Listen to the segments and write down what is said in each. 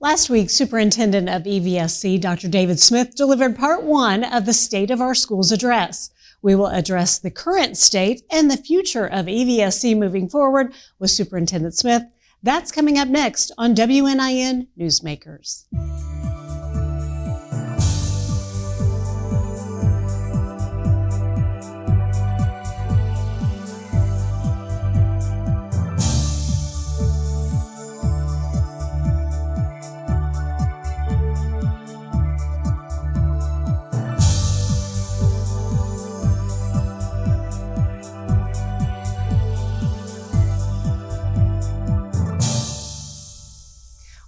Last week, Superintendent of EVSC Dr. David Smith delivered part one of the State of Our Schools address. We will address the current state and the future of EVSC moving forward with Superintendent Smith. That's coming up next on WNIN Newsmakers.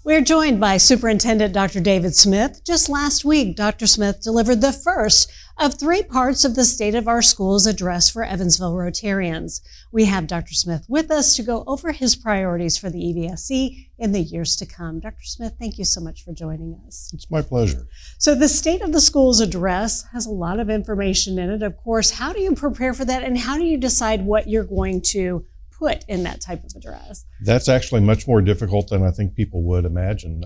We're joined by Superintendent Dr. David Smith. Just last week, Dr. Smith delivered the first of three parts of the State of Our Schools address for Evansville Rotarians. We have Dr. Smith with us to go over his priorities for the EVSC in the years to come. Dr. Smith, thank you so much for joining us. It's my pleasure. So the State of the Schools address has a lot of information in it. Of course, how do you prepare for that, and how do you decide what you're going to put in that type of address? That's actually much more difficult than I think people would imagine.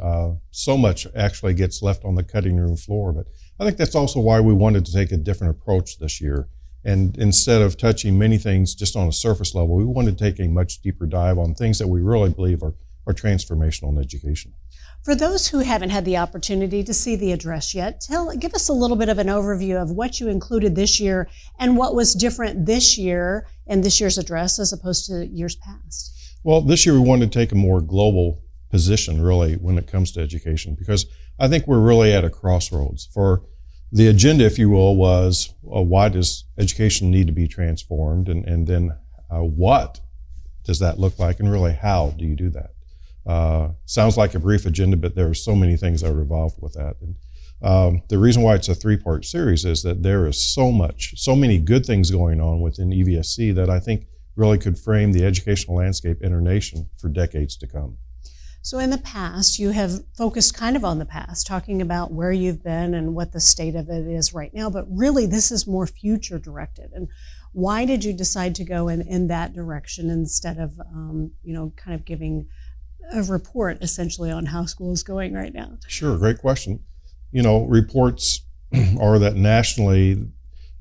So much actually gets left on the cutting room floor, but I think that's also why we wanted to take a different approach this year. And instead of touching many things just on a surface level, we wanted to take a much deeper dive on things that we really believe are transformational in education. For those who haven't had the opportunity to see the address yet, give us a little bit of an overview of what you included this year and what was different this year in this year's address as opposed to years past. Well, this year we wanted to take a more global position really when it comes to education, because I think we're really at a crossroads. For the agenda, if you will, was why does education need to be transformed, and then what does that look like, and really how do you do that? Sounds like a brief agenda, but there are so many things that are involved with that. And the reason why it's a three-part series is that there is so many good things going on within EVSC that I think really could frame the educational landscape in our nation for decades to come. So in the past, you have focused kind of on the past, talking about where you've been and what the state of it is right now, but really this is more future directed. And why did you decide to go in that direction instead of, kind of giving a report essentially on how school is going right now? Sure, great question. Reports are that nationally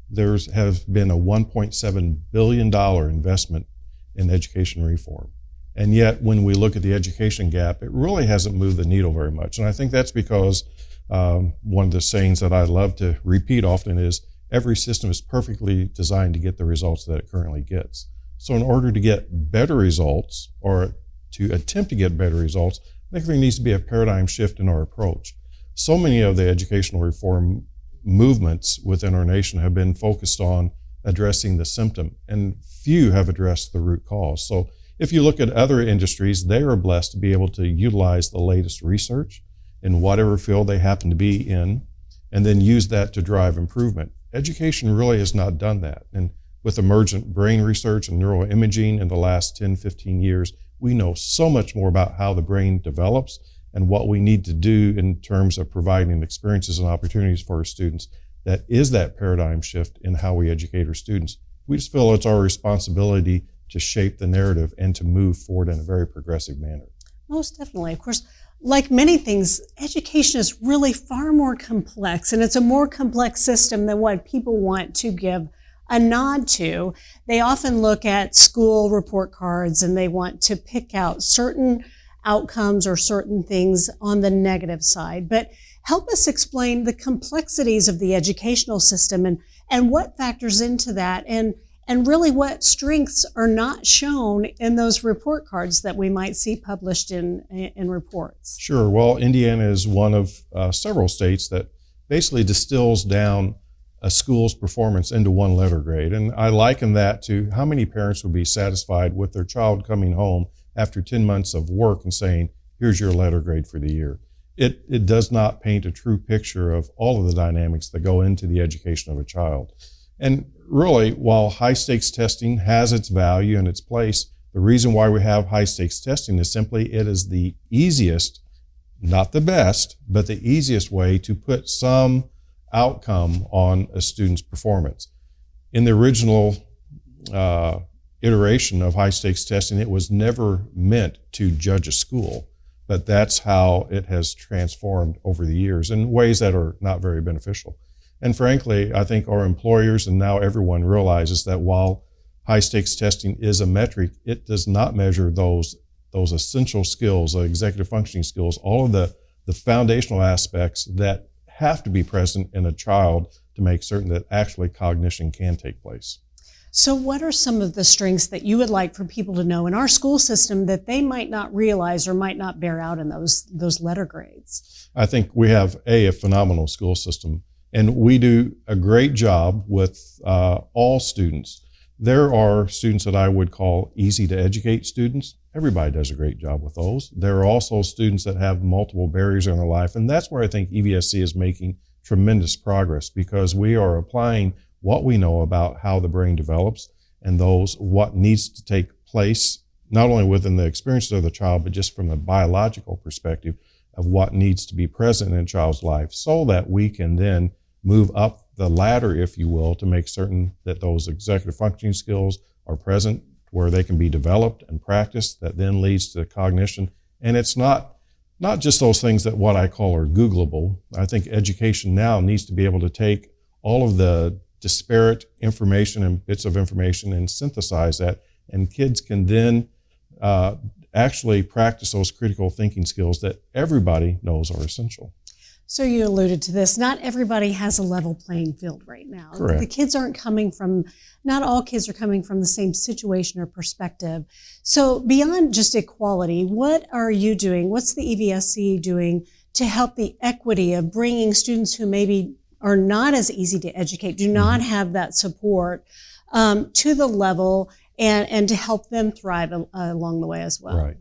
there has been a $1.7 billion investment in education reform. And yet when we look at the education gap, it really hasn't moved the needle very much. And I think that's because one of the sayings that I love to repeat often is every system is perfectly designed to get the results that it currently gets. So in order to get better results, or to attempt to get better results, I think there needs to be a paradigm shift in our approach. So many of the educational reform movements within our nation have been focused on addressing the symptom, and few have addressed the root cause. So if you look at other industries, they are blessed to be able to utilize the latest research in whatever field they happen to be in, and then use that to drive improvement. Education really has not done that. And with emergent brain research and neuroimaging in the last 10, 15 years, we know so much more about how the brain develops and what we need to do in terms of providing experiences and opportunities for our students. That is that paradigm shift in how we educate our students. We just feel it's our responsibility to shape the narrative and to move forward in a very progressive manner. Most definitely. Of course, like many things, education is really far more complex, and it's a more complex system than what people want to give a nod to. They often look at school report cards and they want to pick out certain outcomes or certain things on the negative side. But help us explain the complexities of the educational system and what factors into that, and really what strengths are not shown in those report cards that we might see published in reports. Sure. Well, Indiana is one of several states that basically distills down a school's performance into one letter grade. And I liken that to how many parents would be satisfied with their child coming home after 10 months of work and saying, here's your letter grade for the year. It does not paint a true picture of all of the dynamics that go into the education of a child. And really, while high stakes testing has its value and its place, the reason why we have high stakes testing is simply it is the easiest, not the best, but the easiest way to put some outcome on a student's performance. In the original iteration of high stakes testing, it was never meant to judge a school. but that's how it has transformed over the years in ways that are not very beneficial. And frankly, I think our employers and now everyone realizes that while high stakes testing is a metric, it does not measure those essential skills, executive functioning skills, all of the foundational aspects that have to be present in a child to make certain that actually cognition can take place. So what are some of the strengths that you would like for people to know in our school system that they might not realize or might not bear out in those letter grades? I think we have a phenomenal school system, and we do a great job with all students. There are students that I would call easy to educate students. Everybody does a great job with those. There are also students that have multiple barriers in their life, and that's where I think EVSC is making tremendous progress, because we are applying what we know about how the brain develops and what needs to take place, not only within the experiences of the child, but just from a biological perspective of what needs to be present in a child's life, so that we can then move up the ladder, if you will, to make certain that those executive functioning skills are present where they can be developed and practiced, that then leads to cognition. And it's not just those things that what I call are Googleable. I think education now needs to be able to take all of the disparate information and bits of information and synthesize that, and kids can then actually practice those critical thinking skills that everybody knows are essential. So you alluded to this, not everybody has a level playing field right now. Correct. The kids aren't not all kids are coming from the same situation or perspective. So beyond just equality, what are you doing? What's the EVSC doing to help the equity of bringing students who maybe are not as easy to educate, do not have that support, to the level and to help them thrive along the way as well? Right.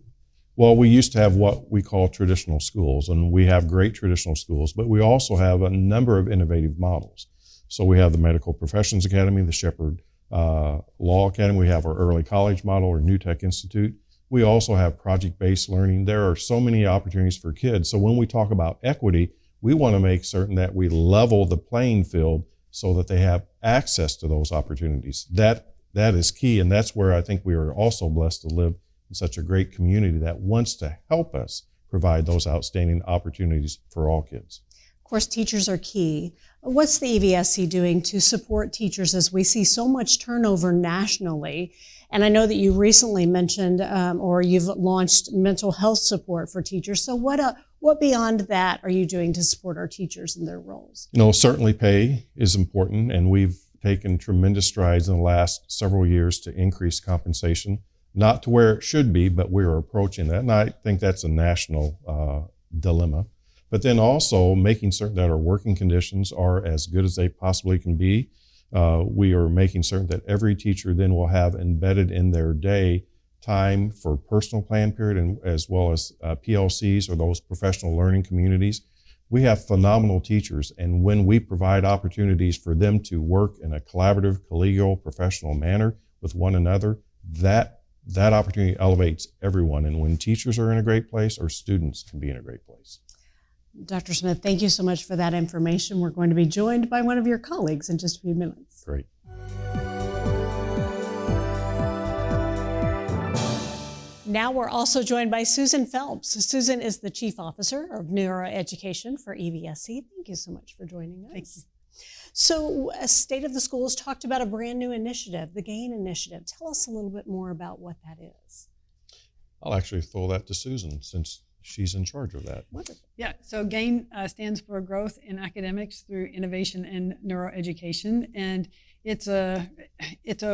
Well, we used to have what we call traditional schools, and we have great traditional schools, but we also have a number of innovative models. So we have the Medical Professions Academy, the Shepherd Law Academy, we have our Early College model, or New Tech Institute. We also have project-based learning. There are so many opportunities for kids. So when we talk about equity, we want to make certain that we level the playing field so that they have access to those opportunities. That is key, and that's where I think we are also blessed to live in such a great community that wants to help us provide those outstanding opportunities for all kids. Of course, teachers are key. What's the EVSC doing to support teachers as we see so much turnover nationally? And I know that you recently mentioned or you've launched mental health support for teachers. So what beyond that are you doing to support our teachers in their roles? Certainly pay is important, and we've taken tremendous strides in the last several years to increase compensation. Not to where it should be, but we're approaching that. And I think that's a national dilemma. But then also making certain that our working conditions are as good as they possibly can be. We are making certain that every teacher then will have embedded in their day time for personal plan period, and as well as PLCs, or those professional learning communities. We have phenomenal teachers, and when we provide opportunities for them to work in a collaborative, collegial, professional manner with one another, that opportunity elevates everyone. And when teachers are in a great place, our students can be in a great place. Dr. Smith, thank you so much for that information. We're going to be joined by one of your colleagues in just a few minutes. Great. Now we're also joined by Susan Phelps. Susan is the Chief Officer of Neuroeducation for EVSC. Thank you so much for joining us. Thank you. So State of the Schools talked about a brand new initiative, the GAIN initiative. Tell us a little bit more about what that is. I'll actually throw that to Susan, since she's in charge of that. Wonderful. Yeah, so GAIN stands for Growth in Academics Through Innovation in Neuroeducation, and it's a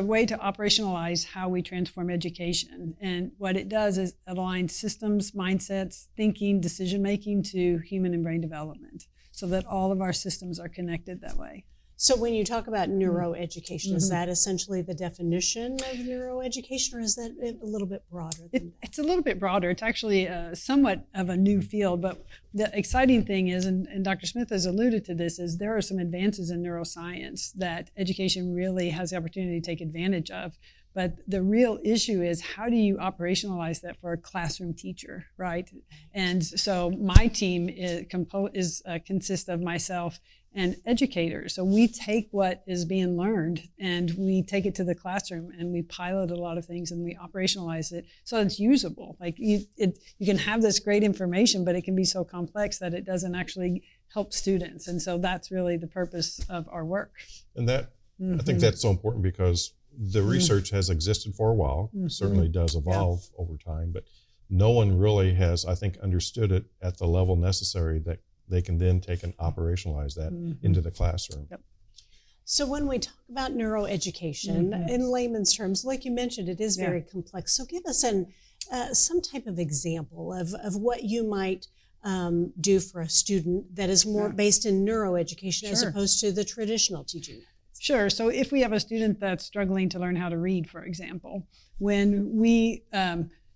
way to operationalize how we transform education. And what it does is it aligns systems, mindsets, thinking, decision-making to human and brain development, so that all of our systems are connected that way. So when you talk about neuroeducation, is that essentially the definition of neuroeducation, or is that a little bit broader than that? It's a little bit broader. It's actually somewhat of a new field, but the exciting thing is, and Dr. Smith has alluded to this, is there are some advances in neuroscience that education really has the opportunity to take advantage of. But the real issue is, how do you operationalize that for a classroom teacher, right? And so my team consists of myself and educators. So we take what is being learned and we take it to the classroom and we pilot a lot of things and we operationalize it so it's usable. Like you can have this great information, but it can be so complex that it doesn't actually help students. And so that's really the purpose of our work. And that, I think that's so important because the research has existed for a while, certainly does evolve over time, but no one really has, I think, understood it at the level necessary that they can then take and operationalize that into the classroom. Yep. So when we talk about neuroeducation, in layman's terms, like you mentioned, it is very complex. So give us some type of example of what you might do for a student that is more based in neuroeducation as opposed to the traditional teaching methods. Sure. So if we have a student that's struggling to learn how to read, for example, when we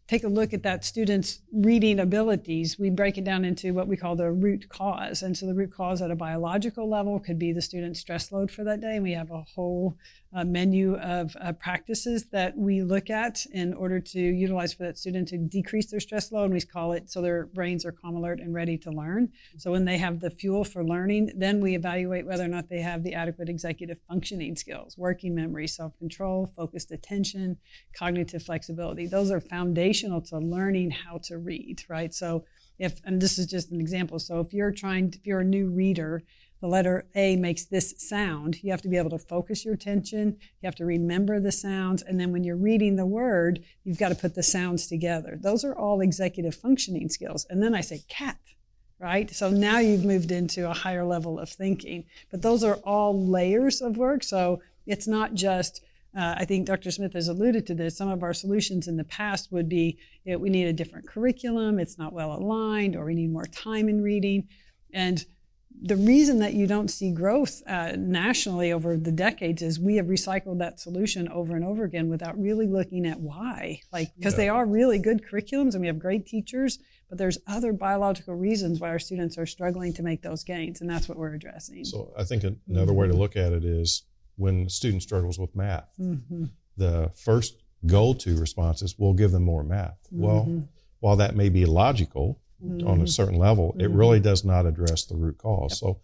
take a look at that student's reading abilities, we break it down into what we call the root cause. And so the root cause at a biological level could be the student's stress load for that day. We have a whole menu of practices that we look at in order to utilize for that student to decrease their stress load. And we call it so their brains are calm, alert, and ready to learn. So when they have the fuel for learning, then we evaluate whether or not they have the adequate executive functioning skills, working memory, self-control, focused attention, cognitive flexibility. Those are foundational to learning how to read, right? So and this is just an example. So if you're a new reader, the letter A makes this sound, you have to be able to focus your attention, you have to remember the sounds, and then when you're reading the word, you've got to put the sounds together. Those are all executive functioning skills. And then I say cat, right? So now you've moved into a higher level of thinking. But those are all layers of work. So it's not just, I think Dr. Smith has alluded to this, some of our solutions in the past would be, we need a different curriculum, it's not well aligned, or we need more time in reading. And the reason that you don't see growth nationally over the decades is we have recycled that solution over and over again without really looking at why. Because they are really good curriculums and we have great teachers, but there's other biological reasons why our students are struggling to make those gains, and that's what we're addressing. So I think another way to look at it is when a student struggles with math, the first go-to response is, we'll give them more math. Well, while that may be logical, on a certain level, it really does not address the root cause. So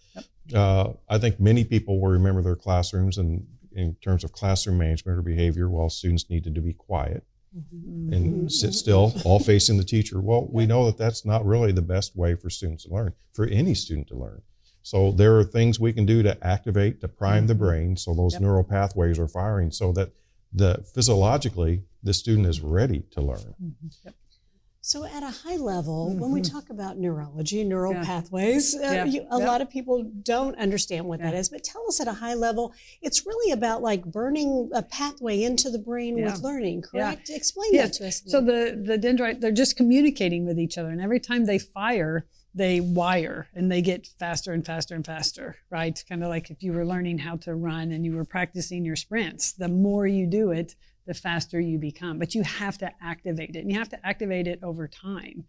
I think many people will remember their classrooms and in terms of classroom management or behavior, while students needed to be quiet and sit still, all facing the teacher. Well, we know that that's not really the best way for students to learn, for any student to learn. So there are things we can do to activate, to prime the brain so those neural pathways are firing so that physiologically the student is ready to learn. So at a high level, when we talk about neurology, neural pathways, a lot of people don't understand what that is, but tell us at a high level, it's really about like burning a pathway into the brain with learning, correct? Explain that to us. So the dendrite, they're just communicating with each other, and every time they fire, they wire and they get faster and faster and faster, right? Kind of like if you were learning how to run and you were practicing your sprints, the more you do it, the faster you become. But you have to activate it, and you have to activate it over time.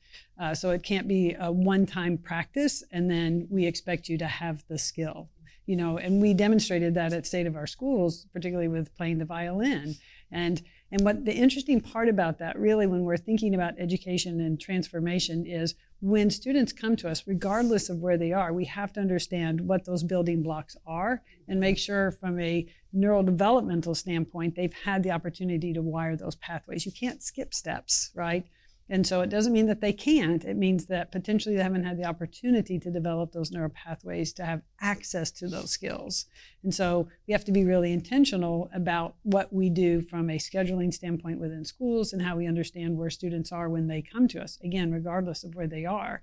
So it can't be a one-time practice and then we expect you to have the skill. And we demonstrated that at State of Our Schools, particularly with playing the violin. And what the interesting part about that, really, when we're thinking about education and transformation, is when students come to us, regardless of where they are, we have to understand what those building blocks are and make sure from a neurodevelopmental standpoint, they've had the opportunity to wire those pathways. You can't skip steps, right? And so it doesn't mean that they can't. It means that potentially they haven't had the opportunity to develop those neural pathways to have access to those skills. And so we have to be really intentional about what we do from a scheduling standpoint within schools and how we understand where students are when they come to us, again, regardless of where they are.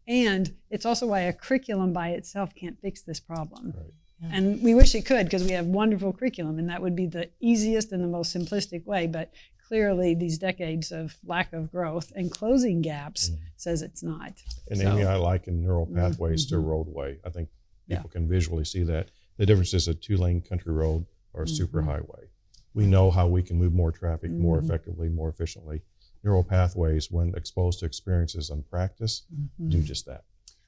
And it's also why a curriculum by itself can't fix this problem. Right. And we wish it could, because we have wonderful curriculum, and that would be the easiest and the most simplistic way. But clearly, these decades of lack of growth and closing gaps says it's not. And Amy, I liken neural pathways to a roadway. I think people can visually see that. The difference is a 2-lane country road or a superhighway. We know how we can move more traffic more effectively, more efficiently. Neural pathways, when exposed to experiences and practice, do just that.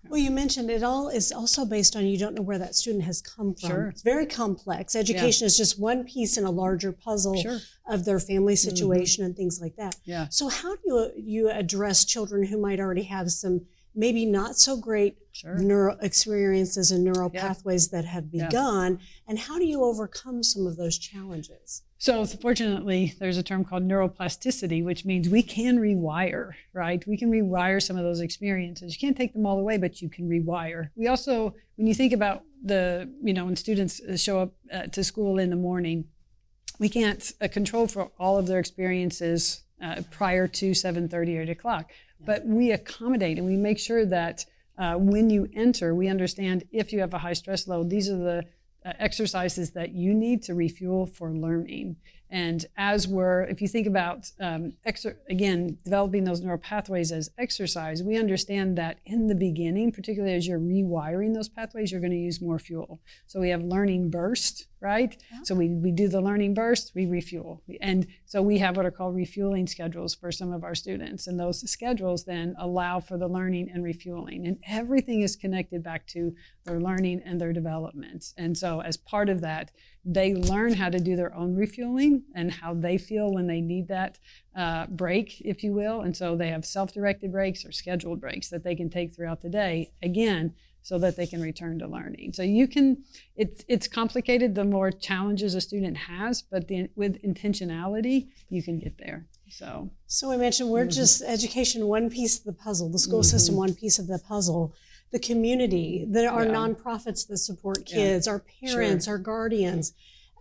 Well, you mentioned it all is also based on you don't know where that student has come from. Sure. It's very complex. Education is just one piece in a larger puzzle of their family situation and things like that. Yeah. So how do you address children who might already have some maybe not so great neuro experiences and neural pathways that have begun, and how do you overcome some of those challenges? So fortunately, there's a term called neuroplasticity, which means we can rewire, right? We can rewire some of those experiences. You can't take them all away, but you can rewire. We also, when you think about when students show up to school in the morning, we can't control for all of their experiences prior to 7:30 or 8 o'clock. But we accommodate and we make sure that when you enter, we understand if you have a high stress load, these are the exercises that you need to refuel for learning. And if you think about, again, developing those neural pathways as exercise, we understand that in the beginning, particularly as you're rewiring those pathways, you're going to use more fuel. So we have learning burst, right? Yeah. So we do the learning burst, we refuel. And so we have what are called refueling schedules for some of our students. And those schedules then allow for the learning and refueling. And everything is connected back to their learning and their development. And so as part of that, they learn how to do their own refueling and how they feel when they need that break, if you will. And so they have self-directed breaks or scheduled breaks that they can take throughout the day, again, so that they can return to learning. So it's complicated the more challenges a student has, but with intentionality, you can get there. So we mentioned we're just education, one piece of the puzzle, the school system, one piece of the puzzle. The community, there are nonprofits that support kids, our parents, our guardians.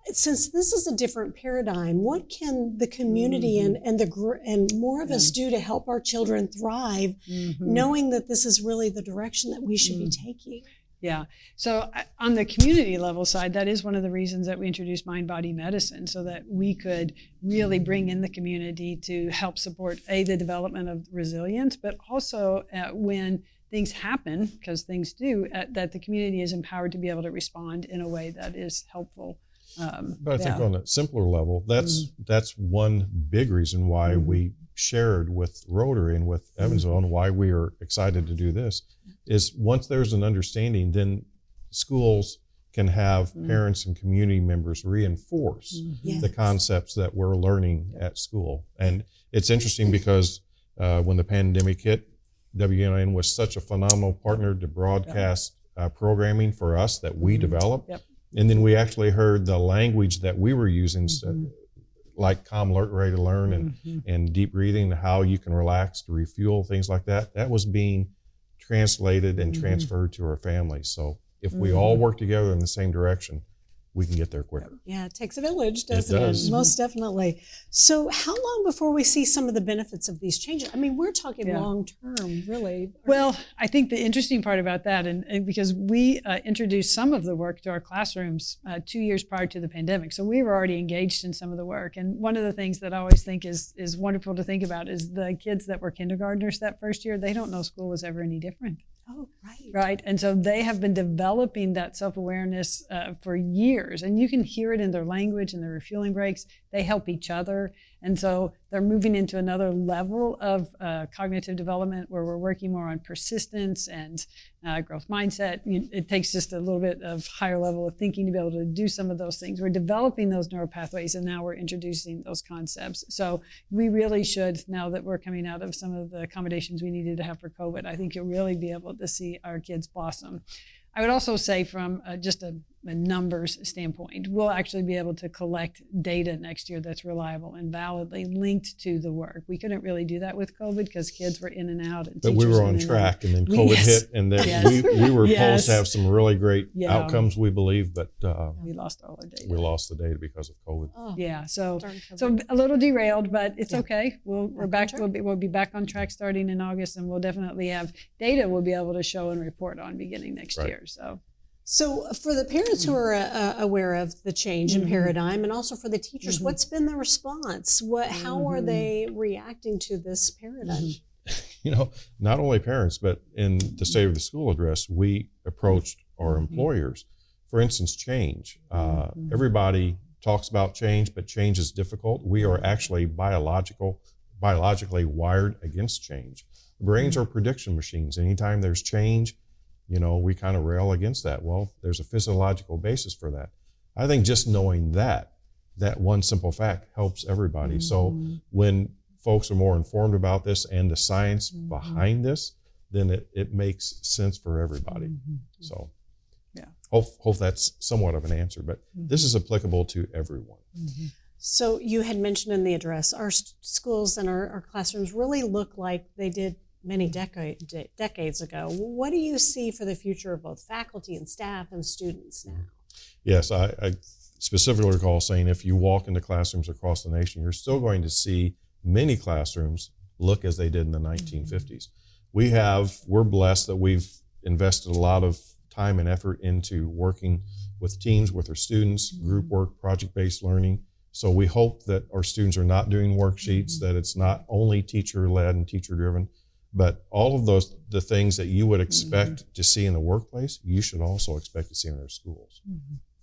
Since this is a different paradigm, what can the community and more of us do to help our children thrive, knowing that this is really the direction that we should be taking? Yeah. So on the community level side, that is one of the reasons that we introduced mind-body medicine, so that we could really bring in the community to help support, the development of resilience, but also when things happen, because things do, that the community is empowered to be able to respond in a way that is helpful. But I think on a simpler level, that's one big reason why we shared with Rotary and with Evansville and why we are excited to do this, is once there's an understanding, then schools can have parents and community members reinforce the concepts that we're learning at school. And it's interesting because when the pandemic hit, WNN was such a phenomenal partner to broadcast programming for us that we developed. And then we actually heard the language that we were using, like calm, alert, ready to learn, and deep breathing, how you can relax to refuel, things like that. That was being translated and transferred to our families. So if we all work together in the same direction, we can get there quicker. Yeah, it takes a village, doesn't it? Most definitely. So how long before we see some of the benefits of these changes? I mean, we're talking long term, really. Well, I think the interesting part about that, and because we introduced some of the work to our classrooms 2 years prior to the pandemic, so we were already engaged in some of the work. And one of the things that I always think is wonderful to think about is the kids that were kindergartners that first year, they don't know school was ever any different. Oh, right. Right. And so they have been developing that self-awareness for years. And you can hear it in their language and their refueling breaks. They help each other. And so they're moving into another level of cognitive development where we're working more on persistence and growth mindset. It takes just a little bit of higher level of thinking to be able to do some of those things. We're developing those neural pathways, and now we're introducing those concepts. So we really should, now that we're coming out of some of the accommodations we needed to have for COVID, I think you'll really be able to see our kids blossom. I would also say from just a numbers standpoint, we'll actually be able to collect data next year that's reliable and validly linked to the work. We couldn't really do that with COVID because kids were in and out. And but we were on track, and then COVID hit, and then we were supposed to have some really great outcomes, we believe, but we lost all our data. We lost the data because of COVID. So a little derailed, but it's okay. We're back. We'll be back on track starting in August, and we'll definitely have data we'll be able to show and report on beginning next year. So for the parents who are aware of the change in paradigm, and also for the teachers, what's been the response? How are they reacting to this paradigm? Not only parents, but in the State of the School address, we approached our employers. For instance, change. Everybody talks about change, but change is difficult. We are actually biologically wired against change. Brains are prediction machines. Anytime there's change, We kind of rail against that. Well, there's a physiological basis for that. I think just knowing that one simple fact helps everybody. So when folks are more informed about this and the science behind this, then it makes sense for everybody. So yeah, hope that's somewhat of an answer, but this is applicable to everyone. So you had mentioned in the address, our schools and our classrooms really look like they did many decades ago. What do you see for the future of both faculty and staff and students now? Yes, I specifically recall saying if you walk into classrooms across the nation, you're still going to see many classrooms look as they did in the 1950s. We're blessed that we've invested a lot of time and effort into working with teams, with our students, group work, project-based learning. So we hope that our students are not doing worksheets, that it's not only teacher-led and teacher-driven, but all of the things that you would expect to see in the workplace, you should also expect to see in our schools.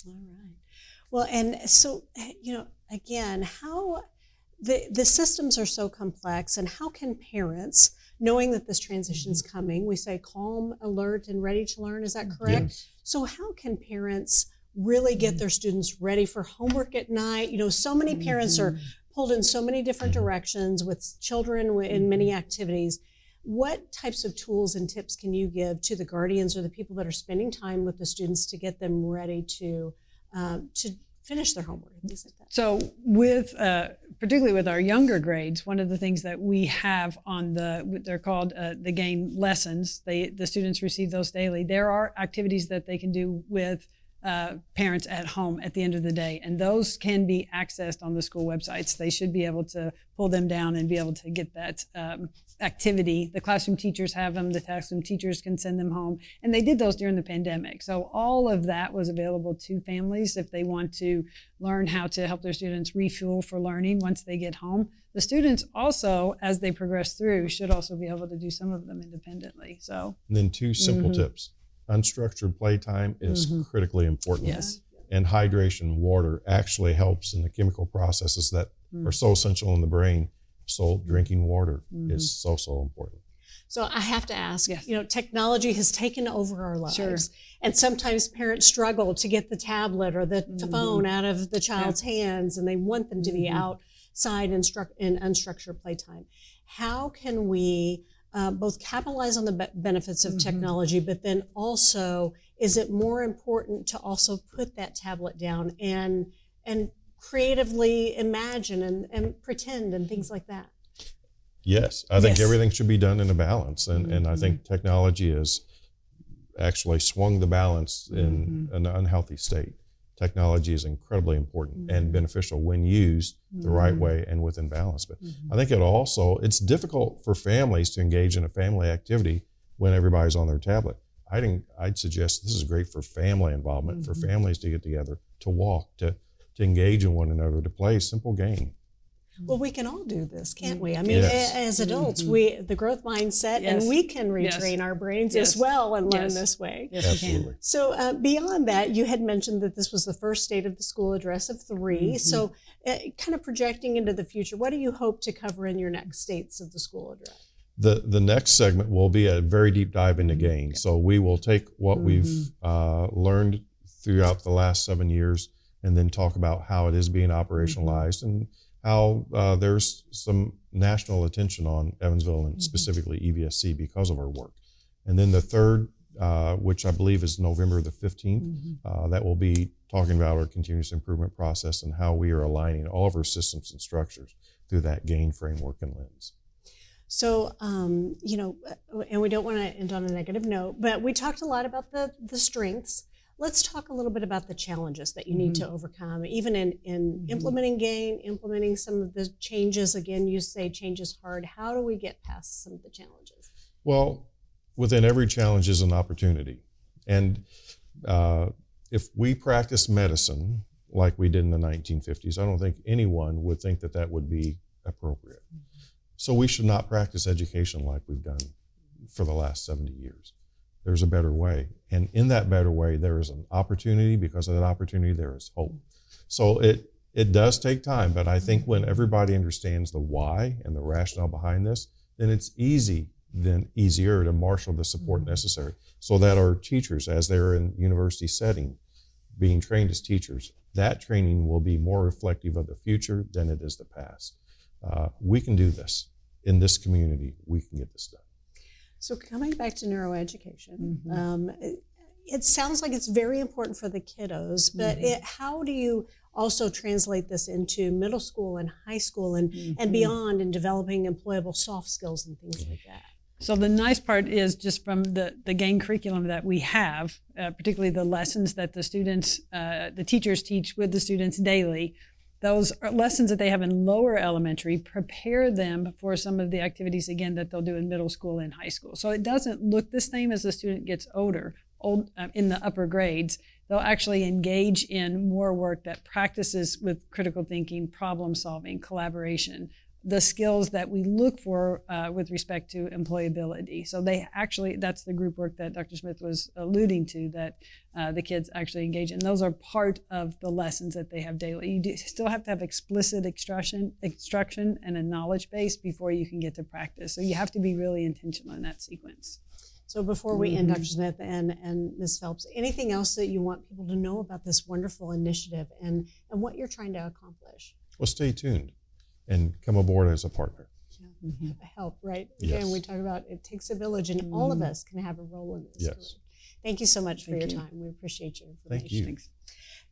All right. Well, and so, again, how the systems are so complex, and how can parents, knowing that this transition is coming, we say calm, alert, and ready to learn, is that correct? Yes. So how can parents really get their students ready for homework at night? So many parents are pulled in so many different directions with children in many activities. What types of tools and tips can you give to the guardians or the people that are spending time with the students to get them ready to finish their homework and things like that? So particularly with our younger grades, one of the things that we have on they're called the GAIN lessons. The students receive those daily. There are activities that they can do with parents at home at the end of the day, and those can be accessed on the school websites. They should be able to pull them down and be able to get that activity. The classroom teachers have them, the classroom teachers can send them home, and they did those during the pandemic. So all of that was available to families if they want to learn how to help their students refuel for learning once they get home. The students also, as they progress through, should also be able to do some of them independently. So, and then two simple tips. Unstructured playtime is critically important. Yes. And hydration, water, actually helps in the chemical processes that are so essential in the brain. So drinking water is so important. So I have to ask, Yes. Technology has taken over our lives. Sure. And sometimes parents struggle to get the tablet or the phone out of the child's hands, and they want them to be outside in unstructured playtime. How can we both capitalize on the benefits of technology, but then also, is it more important to also put that tablet down and creatively imagine and pretend and things like that? Yes, I think everything should be done in a balance, and I think technology has actually swung the balance in an unhealthy state. Technology is incredibly important and beneficial when used the right way and within balance. But I think it's difficult for families to engage in a family activity when everybody's on their tablet. I'd suggest this is great for family involvement, for families to get together, to walk, to engage in one another, to play a simple game. Well, we can all do this, can't we? I mean, as adults, the growth mindset, and we can retrain our brains as well and learn this way. Yes, Absolutely. we can. So beyond that, you had mentioned that this was the first State of the School address of 3. So kind of projecting into the future, what do you hope to cover in your next States of the School address? The next segment will be a very deep dive into GAIN. So we will take what we've learned throughout the last 7 years and then talk about how it is being operationalized and how there's some national attention on Evansville and specifically EVSC because of our work. And then the third, which I believe is November the 15th, that will be talking about our continuous improvement process and how we are aligning all of our systems and structures through that GAIN framework and lens. So, and we don't want to end on a negative note, but we talked a lot about the strengths. Let's talk a little bit about the challenges that you need to overcome, even in implementing GAIN, implementing some of the changes. Again, you say change is hard. How do we get past some of the challenges? Well, within every challenge is an opportunity. And if we practice medicine like we did in the 1950s, I don't think anyone would think that would be appropriate. So we should not practice education like we've done for the last 70 years. There's a better way. And in that better way, there is an opportunity. Because of that opportunity, there is hope. So it does take time, but I think when everybody understands the why and the rationale behind this, then it's easy then easier to marshal the support necessary so that our teachers, as they're in university setting, being trained as teachers, that training will be more reflective of the future than it is the past. We can do this in this community. We can get this done. So coming back to neuroeducation, it sounds like it's very important for the kiddos, but how do you also translate this into middle school and high school and beyond in developing employable soft skills and things like that? So the nice part is just from the GAIN curriculum that we have, particularly the lessons that the students, the teachers teach with the students daily, those lessons that they have in lower elementary prepare them for some of the activities, again, that they'll do in middle school and high school. So it doesn't look the same as the student gets older, in the upper grades. They'll actually engage in more work that practices with critical thinking, problem solving, collaboration, the skills that we look for with respect to employability. So they actually, that's the group work that Dr. Smith was alluding to, that the kids actually engage in. Those are part of the lessons that they have daily. You still have to have explicit instruction and a knowledge base before you can get to practice. So you have to be really intentional in that sequence. So before we end, Dr. Smith and Ms. Phelps, anything else that you want people to know about this wonderful initiative and what you're trying to accomplish? Well, stay tuned and come aboard as a partner. Help, right? Yes. Again, we talk about it takes a village, and all of us can have a role in this. Yes. Thank you so much for your time. We appreciate your information. Thank you.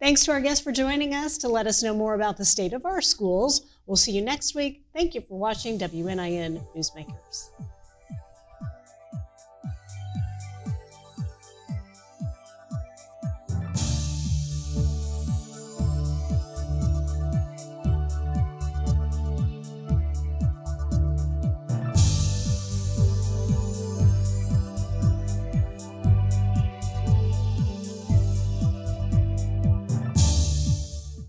Thanks to our guests for joining us to let us know more about the state of our schools. We'll see you next week. Thank you for watching WNIN Newsmakers.